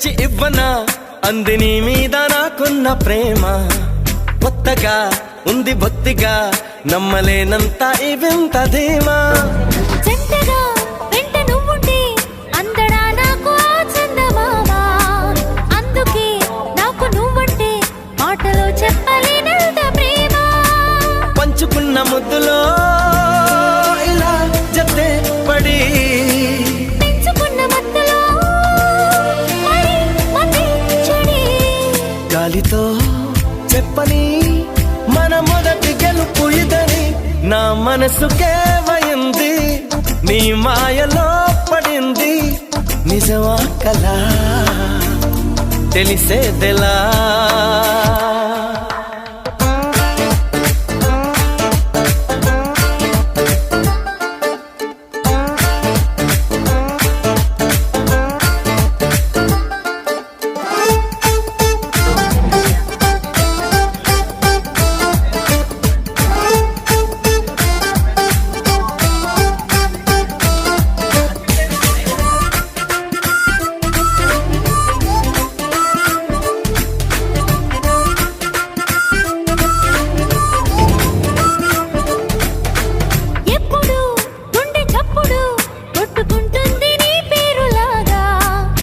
తెచ్చి ఇవ్వనా అంది నీ మీద నాకున్న ప్రేమ కొత్తగా ఉంది బొత్తిగా నమ్మలేనంత ఈ వింత ధీమా జంటగా వెంట నువ్వుంటే అందడా నాకు ఆ చందమామ అందుకే నాకు నువ్వంటే మాటలో చెప్పలేనంత ప్రేమ పంచుకున్న ముద్దులో ఇలా జతే పడి పెంచుకున్న మత్తులో మరి మతి చెడి గాలితో చెప్పని మన మొదటి గెలుపు ఇదని నా మనసుకే వయింది నీ మాయలో పడింది నిజమా కలా తెలిసేదెలా